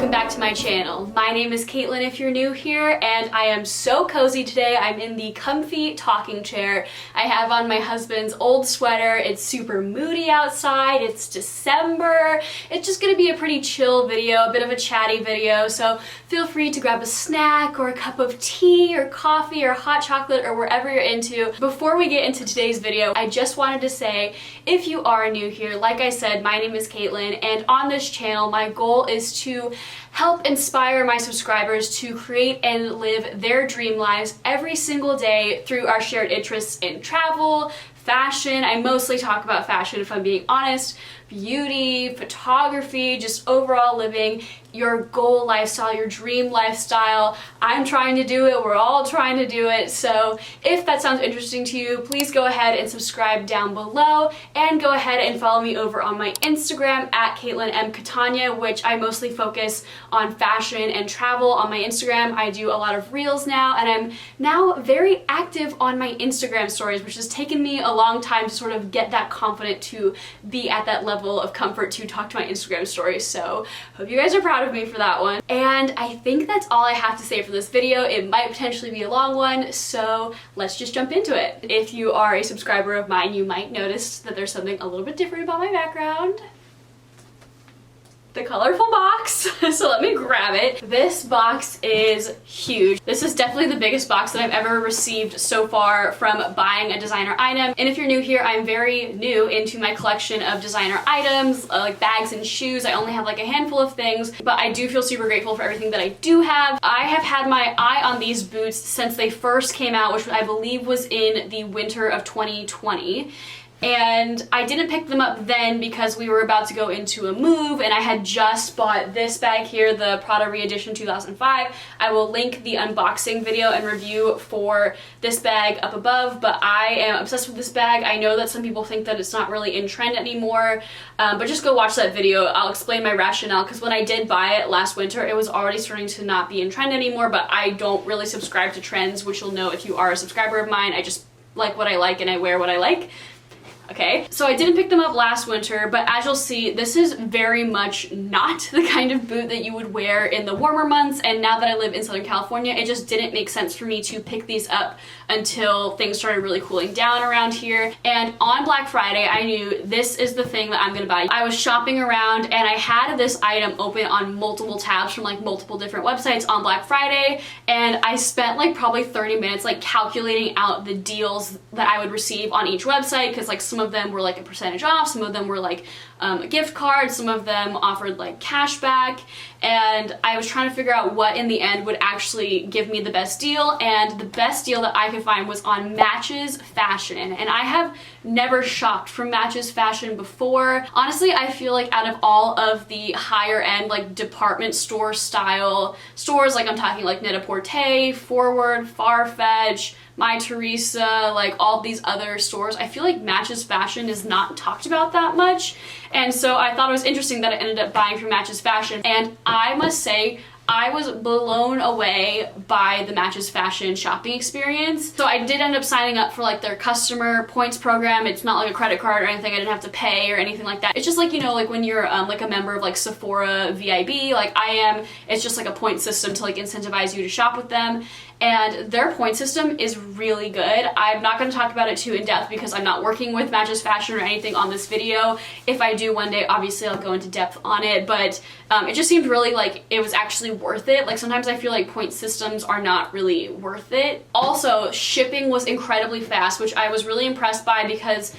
welcome back to my channel. My name is Caitlin if you're new here, and I am so cozy today. I'm in the comfy talking chair. I have on my husband's old sweater. It's super moody outside. It's December. It's just gonna be a pretty chill video, a bit of a chatty video, so feel free to grab a snack or a cup of tea or coffee or hot chocolate or wherever you're into. Before we get into today's video, I just wanted to say, if you are new here, like I said, my name is Caitlin, and on this channel, my goal is to help inspire my subscribers to create and live their dream lives every single day through our shared interests in travel, fashion. I mostly talk about fashion if I'm being honest, beauty, photography, just overall living your goal lifestyle, your dream lifestyle. I'm trying to do it, we're all trying to do it, so if that sounds interesting to you, please go ahead and subscribe down below, and go ahead and follow me over on my Instagram at Caitlin M. Catania, which I mostly focus on fashion and travel. On my Instagram, I do a lot of reels now, and I'm now very active on my Instagram stories, which has taken me a long time to sort of get that confident to be at that level of comfort to talk to my Instagram stories, so hope you guys are proud of me for that one. And I think that's all I have to say for this video. It might potentially be a long one, so let's just jump into it. If you are a subscriber of mine, you might notice that there's something a little bit different about my background. The colorful box. So let me grab it. This box is huge. This is definitely the biggest box that I've ever received so far from buying a designer item. And if you're new here, I'm very new into my collection of designer items, like bags and shoes. I only have like a handful of things, but I do feel super grateful for everything that I do have. I have had my eye on these boots since they first came out, which I believe was in the winter of 2020. And I didn't pick them up then because we were about to go into a move, and I had just bought this bag here, the Prada Re-Edition 2005. I will link the unboxing video and review for this bag up above, but I am obsessed with this bag. I know that some people think that it's not really in trend anymore, but just go watch that video. I'll explain my rationale, because when I did buy it last winter, it was already starting to not be in trend anymore, but I don't really subscribe to trends, which you'll know if you are a subscriber of mine. I just like what I like and I wear what I like. Okay, so I didn't pick them up last winter, but as you'll see, this is very much not the kind of boot that you would wear in the warmer months, and now that I live in Southern California, it just didn't make sense for me to pick these up until things started really cooling down around here. And on Black Friday, I knew this is the thing that I'm gonna buy. I was shopping around and I had this item open on multiple tabs from like multiple different websites on Black Friday, and I spent like probably 30 minutes like calculating out the deals that I would receive on each website, because like some of them were like a percentage off, some of them were like a gift card, some of them offered like cash back, and I was trying to figure out what in the end would actually give me the best deal, and the best deal that I could find was on MATCHESFASHION, and I have never shopped from MATCHESFASHION before. Honestly, I feel like out of all of the higher end like department store style stores, like I'm talking like Net-a-Porter, Forward, Farfetch, My Teresa, like all these other stores, I feel like MATCHESFASHION is not talked about that much. And so I thought it was interesting that I ended up buying from MATCHESFASHION, and I must say, I was blown away by the MATCHESFASHION shopping experience. So I did end up signing up for like their customer points program. It's not like a credit card or anything. I didn't have to pay or anything like that. It's just like, you know, like when you're like a member of like Sephora VIB, like I am, it's just like a point system to like incentivize you to shop with them. And their point system is really good. I'm not going to talk about it too in depth because I'm not working with MATCHESFASHION or anything on this video. If I do one day, obviously I'll go into depth on it, but it just seemed really like it was actually worth it. Like sometimes I feel like point systems are not really worth it. Also, shipping was incredibly fast, which I was really impressed by, because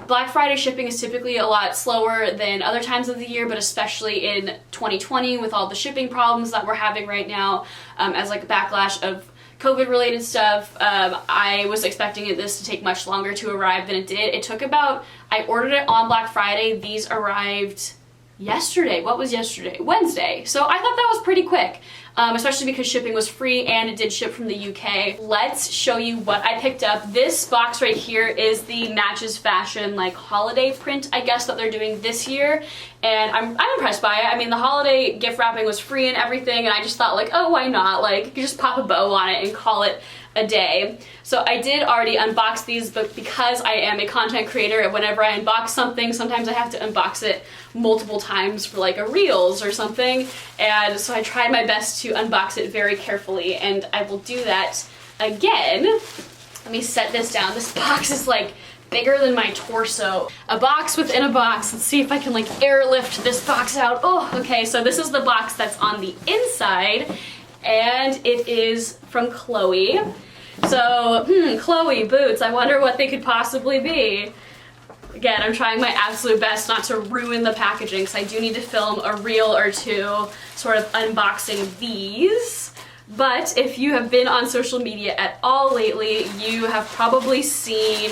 Black Friday shipping is typically a lot slower than other times of the year, but especially in 2020 with all the shipping problems that we're having right now, as like a backlash of COVID related stuff, I was expecting this to take much longer to arrive than it did. It took about, I ordered it on Black Friday, these arrived yesterday. What was yesterday? Wednesday. So I thought that was pretty quick. Especially because shipping was free and it did ship from the UK. Let's show you what I picked up. This box right here is the MATCHESFASHION like holiday print, I guess, that they're doing this year, and I'm impressed by it. I mean, the holiday gift wrapping was free and everything, and I just thought like, oh, why not? Like, you just pop a bow on it and call it a day. So I did already unbox these, but because I am a content creator, whenever I unbox something, sometimes I have to unbox it multiple times for like a Reels or something. And so I tried my best to unbox it very carefully, and I will do that again. Let me set this down. This box is like bigger than my torso. A box within a box. Let's see if I can like airlift this box out. Oh, okay, so this is the box that's on the inside, and it is from Chloe. So, Chloe boots. I wonder what they could possibly be. Again, I'm trying my absolute best not to ruin the packaging, because I do need to film a reel or two sort of unboxing these. But if you have been on social media at all lately, you have probably seen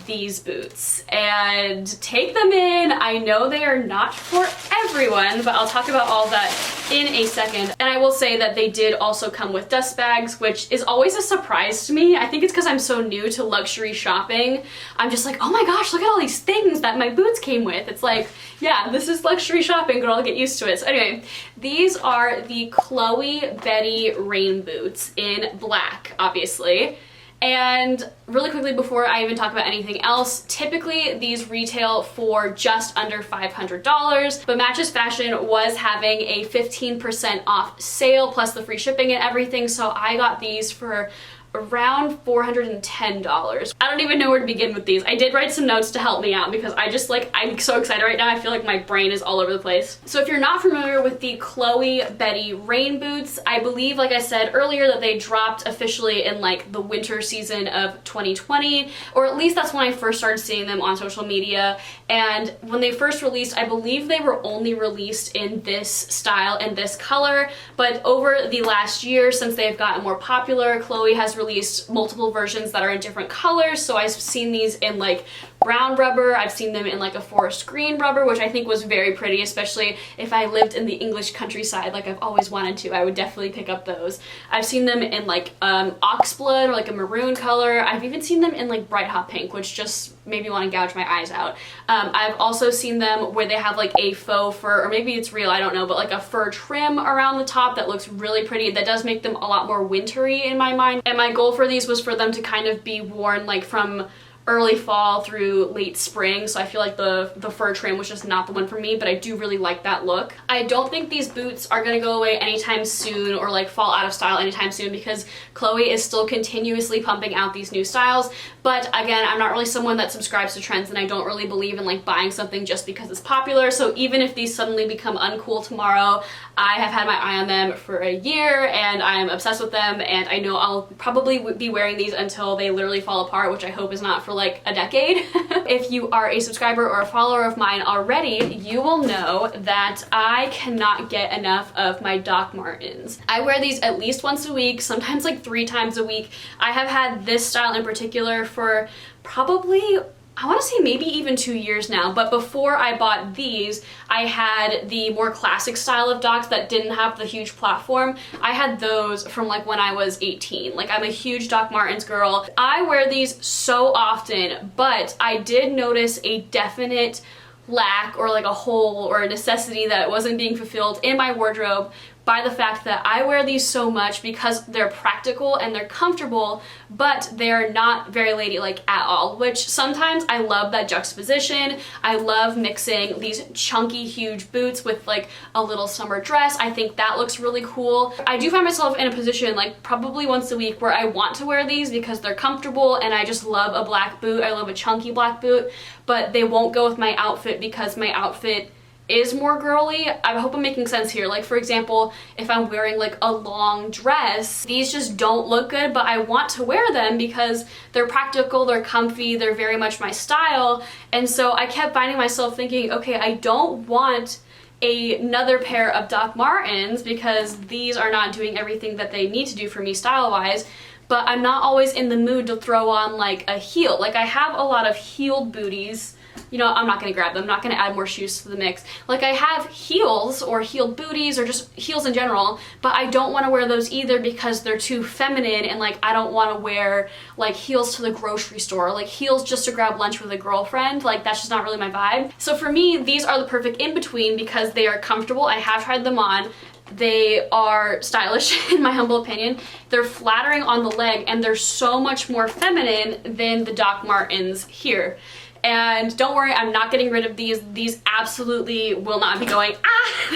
these boots, and take them in. I know they are not for everyone, but I'll talk about all that in a second. And I will say that they did also come with dust bags, which is always a surprise to me. I think it's because I'm so new to luxury shopping. I'm just like, oh my gosh, look at all these things that my boots came with. It's like, yeah, this is luxury shopping, girl, get used to it. So anyway, these are the Chloe Betty rain boots in black, obviously. And really quickly before I even talk about anything else, typically these retail for just under $500, but Matches Fashion was having a 15% off sale plus the free shipping and everything, so I got these for around $410. I don't even know where to begin with these. I did write some notes to help me out because I just like, I'm so excited right now. I feel like my brain is all over the place. So if you're not familiar with the Chloe Betty rain boots, I believe, like I said earlier, that they dropped officially in like the winter season of 2020, or at least that's when I first started seeing them on social media. And when they first released, I believe they were only released in this style and this color, but over the last year, since they've gotten more popular, Chloe has released multiple versions that are in different colors. So I've seen these in like brown rubber, I've seen them in like a forest green rubber, which I think was very pretty, especially if I lived in the English countryside like I've always wanted to. I would definitely pick up those. I've seen them in like oxblood or like a maroon color. I've even seen them in like bright hot pink, which just made me want to gouge my eyes out. I've also seen them where they have like a faux fur, or maybe it's real, I don't know, but like a fur trim around the top that looks really pretty. That does make them a lot more wintry in my mind. And my goal for these was for them to kind of be worn like from early fall through late spring, so I feel like the fur trim was just not the one for me, but I do really like that look. I don't think these boots are gonna go away anytime soon or like fall out of style anytime soon, because Chloe is still continuously pumping out these new styles. But again, I'm not really someone that subscribes to trends, and I don't really believe in like buying something just because it's popular. So even if these suddenly become uncool tomorrow, I have had my eye on them for a year and I am obsessed with them, and I know I'll probably be wearing these until they literally fall apart, which I hope is not for like a decade. If you are a subscriber or a follower of mine already, you will know that I cannot get enough of my Doc Martens. I wear these at least once a week, sometimes like 3 times a week. I have had this style in particular for probably, I want to say maybe even 2 years now, but before I bought these, I had the more classic style of Docs that didn't have the huge platform. I had those from like when I was 18. Like, I'm a huge Doc Martens girl. I wear these so often, but I did notice a definite lack or like a hole or a necessity that wasn't being fulfilled in my wardrobe by the fact that I wear these so much because they're practical and they're comfortable, but they're not very ladylike at all, which sometimes I love that juxtaposition. I love mixing these chunky, huge boots with like a little summer dress. I think that looks really cool. I do find myself in a position like probably once a week where I want to wear these because they're comfortable and I just love a black boot. I love a chunky black boot, but they won't go with my outfit because my outfit is more girly. I hope I'm making sense here. Like, for example, if I'm wearing like a long dress, these just don't look good, but I want to wear them because they're practical, they're comfy, they're very much my style. And so I kept finding myself thinking, okay, I don't want another pair of Doc Martens because these are not doing everything that they need to do for me style-wise, but I'm not always in the mood to throw on like a heel. Like, I have a lot of heeled booties. You know, I'm not gonna grab them. I'm not gonna add more shoes to the mix. Like, I have heels or heeled booties or just heels in general, but I don't want to wear those either because they're too feminine, and like I don't want to wear like heels to the grocery store, like heels just to grab lunch with a girlfriend. Like, that's just not really my vibe. So for me, these are the perfect in-between because they are comfortable. I have tried them on. They are stylish in my humble opinion. They're flattering on the leg and they're so much more feminine than the Doc Martens here. And don't worry, I'm not getting rid of these. These absolutely will not be going,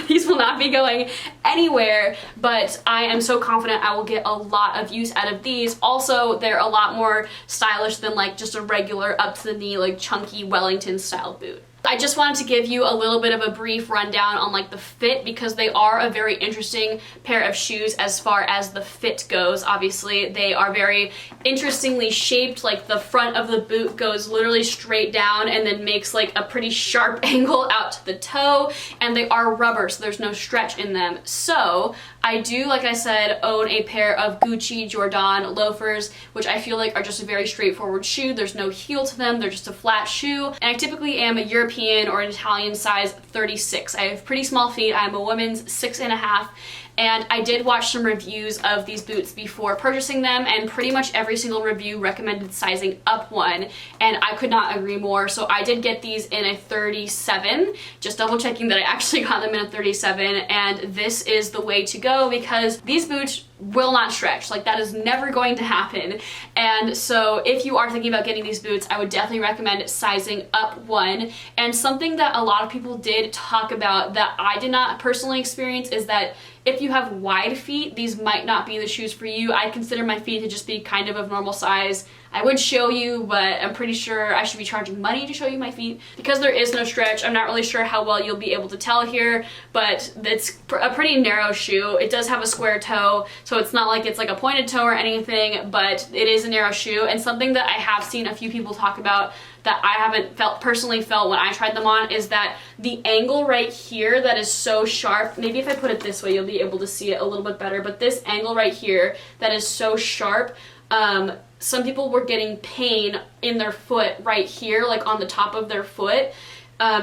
these will not be going anywhere, but I am so confident I will get a lot of use out of these. Also, they're a lot more stylish than like just a regular up to the knee, like chunky Wellington style boot. I just wanted to give you a little bit of a brief rundown on like the fit because they are a very interesting pair of shoes as far as the fit goes. Obviously, they are very interestingly shaped. Like the front of the boot goes literally straight down and then makes like a pretty sharp angle out to the toe, and they are rubber, so there's no stretch in them. So I do, like I said, own a pair of Gucci Jordan loafers, which I feel like are just a very straightforward shoe. There's no heel to them, they're just a flat shoe. And I typically am a European or an Italian size 36. I have pretty small feet. I'm a woman's 6.5. And I did watch some reviews of these boots before purchasing them, and pretty much every single review recommended sizing up one, and I could not agree more. So I did get these in a 37, just double checking that I actually got them in a 37, and this is the way to go because these boots will not stretch. Like, that is never going to happen. And so if you are thinking about getting these boots, I would definitely recommend sizing up one. And something that a lot of people did talk about that I did not personally experience is that if you have wide feet, these might not be the shoes for you. I consider my feet to just be kind of normal size. I would show you, but I'm pretty sure I should be charging money to show you my feet. Because there is no stretch, I'm not really sure how well you'll be able to tell here, but it's a pretty narrow shoe. It does have a square toe, so it's not like it's like a pointed toe or anything, but it is a narrow shoe. And something that I have seen a few people talk about that I haven't personally felt when I tried them on is that the angle right here that is so sharp, maybe if I put it this way you'll be able to see it a little bit better, but this angle right here that is so sharp, some people were getting pain in their foot right here, like on the top of their foot,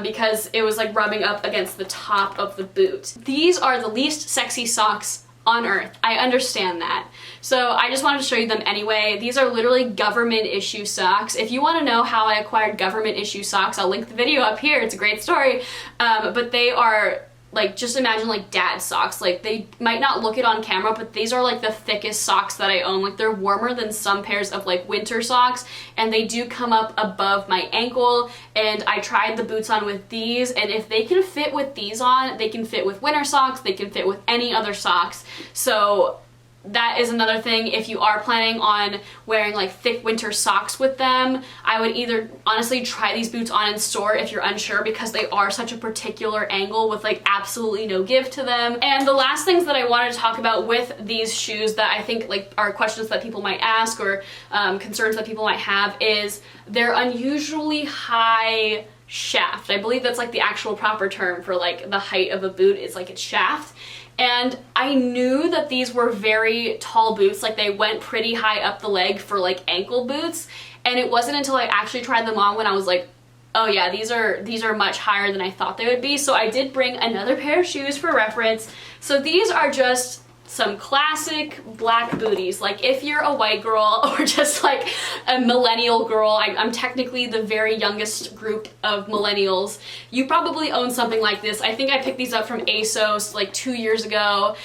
because it was like rubbing up against the top of the boot. These are the least sexy socks on earth. I understand that. So I just wanted to show you them anyway. These are literally government issue socks. If you want to know how I acquired government issue socks, I'll link the video up here. It's a great story. But they are like, just imagine like dad socks. Like, they might not look it on camera, but these are like the thickest socks that I own. Like, they're warmer than some pairs of like winter socks, and they do come up above my ankle. And I tried the boots on with these, and if they can fit with these on, they can fit with winter socks, they can fit with any other socks. So that is another thing. If you are planning on wearing like thick winter socks with them, I would either honestly try these boots on in store if you're unsure, because they are such a particular angle with like absolutely no give to them. And the last things that I wanted to talk about with these shoes that I think like are questions that people might ask or concerns that people might have is their unusually high shaft. I believe that's like the actual proper term for like the height of a boot is like its shaft. And I knew that these were very tall boots, like they went pretty high up the leg for like ankle boots, and it wasn't until I actually tried them on when I was like, oh yeah, these are much higher than I thought they would be. So I did bring another pair of shoes for reference. So these are just some classic black booties. Like, if you're a white girl or just like a millennial girl, I'm technically the very youngest group of millennials, you probably own something like this. I think I picked these up from ASOS like 2 years ago.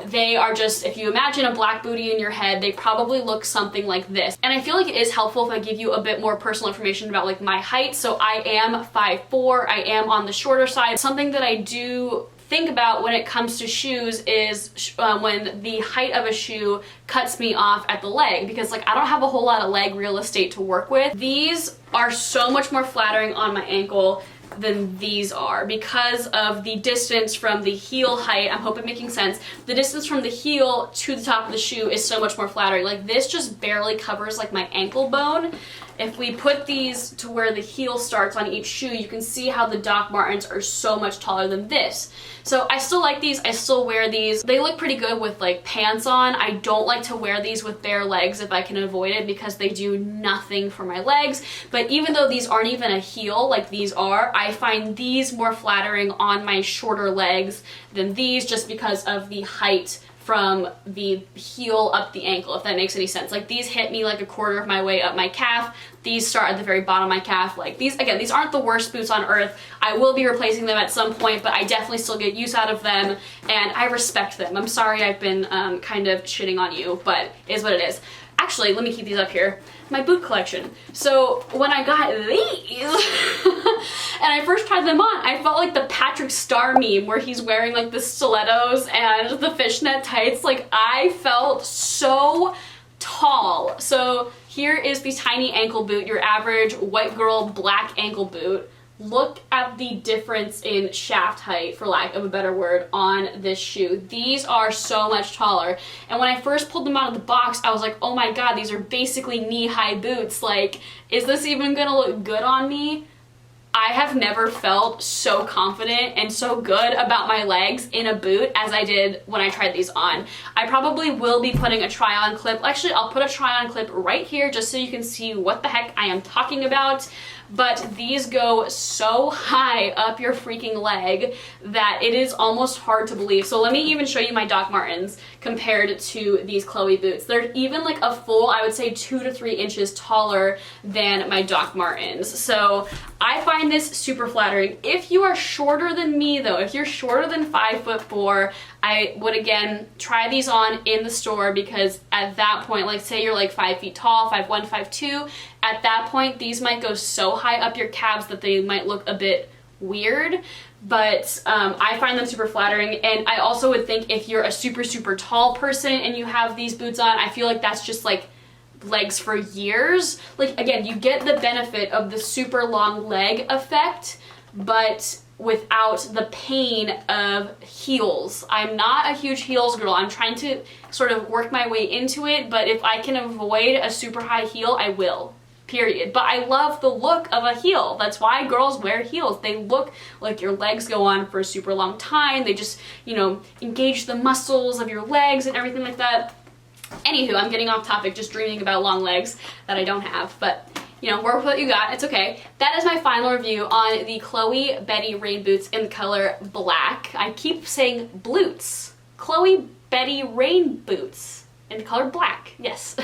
They are just, if you imagine a black booty in your head, they probably look something like this. And I feel like it is helpful if I give you a bit more personal information about like my height. So I am 5'4", I am on the shorter side. Something that I do think about when it comes to shoes is when the height of a shoe cuts me off at the leg, because like I don't have a whole lot of leg real estate to work with. These are so much more flattering on my ankle than these are because of the distance from the heel height. I hope I'm making sense. The distance from the heel to the top of the shoe is so much more flattering. Like, this just barely covers like my ankle bone. If we put these to where the heel starts on each shoe, you can see how the Doc Martens are so much taller than this. So I still like these, I still wear these. They look pretty good with like pants on. I don't like to wear these with bare legs if I can avoid it, because they do nothing for my legs. But even though these aren't even a heel like these are, I find these more flattering on my shorter legs than these, just because of the height from the heel up the ankle, if that makes any sense. Like these hit me like a quarter of my way up my calf. These start at the very bottom of my calf. Like these, again, these aren't the worst boots on earth. I will be replacing them at some point, but I definitely still get use out of them and I respect them. I'm sorry I've been kind of shitting on you, but it is what it is. Actually, let me keep these up here. My boot collection. So when I got these and I first tried them on, I felt like the Patrick Star meme where he's wearing like the stilettos and the fishnet tights. Like I felt so tall. So here is the tiny ankle boot, your average white girl black ankle boot. Look at the difference in shaft height, for lack of a better word, on this shoe. These are so much taller. And when I first pulled them out of the box, I was like, oh my god, these are basically knee-high boots. Like, is this even gonna look good on me? I have never felt so confident and so good about my legs in a boot as I did when I tried these on. I probably will be putting a try-on clip. Actually, I'll put a try-on clip right here just so you can see what the heck I am talking about. But these go so high up your freaking leg that it is almost hard to believe. So let me even show you my Doc Martens compared to these Chloe boots. They're even like a full, I would say 2 to 3 inches taller than my Doc Martens. So I find this super flattering. If you are shorter than me though, if you're shorter than 5'4", I would again try these on in the store, because at that point, like say you're like 5 feet tall, 5'1", 5'2", at that point these might go so high up your calves that they might look a bit weird. But I find them super flattering, and I also would think if you're a super tall person and you have these boots on, I feel like that's just like legs for years. Like again, you get the benefit of the super long leg effect, but without the pain of heels. I'm not a huge heels girl. I'm trying to sort of work my way into it, but if I can avoid a super high heel, I will. Period. But I love the look of a heel. That's why girls wear heels. They look like your legs go on for a super long time. They just, you know, engage the muscles of your legs and everything like that. Anywho, I'm getting off topic, just dreaming about long legs that I don't have, but you know, work with what you got, it's okay. That is my final review on the Chloe Betty Rain boots in the color black. I keep saying bloots. Chloe Betty Rain boots in the color black, yes.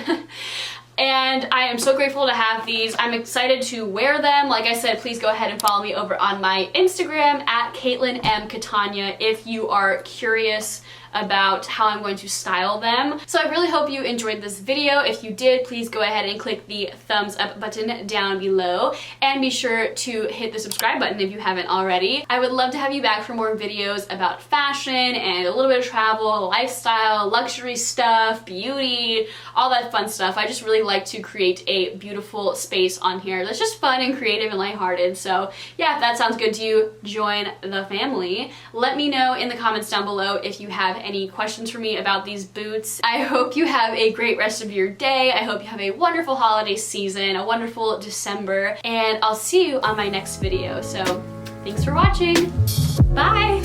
And I am so grateful to have these. I'm excited to wear them. Like I said, please go ahead and follow me over on my Instagram at Caitlin M. Catania if you are curious about how I'm going to style them. So I really hope you enjoyed this video. If you did, please go ahead and click the thumbs up button down below, and be sure to hit the subscribe button if you haven't already. I would love to have you back for more videos about fashion and a little bit of travel, lifestyle, luxury stuff, beauty, all that fun stuff. I just really like to create a beautiful space on here that's just fun and creative and lighthearted. So yeah, if that sounds good to you, join the family. Let me know in the comments down below if you have any questions for me about these boots. I hope you have a great rest of your day. I hope you have a wonderful holiday season, a wonderful December, and I'll see you on my next video. So thanks for watching. Bye!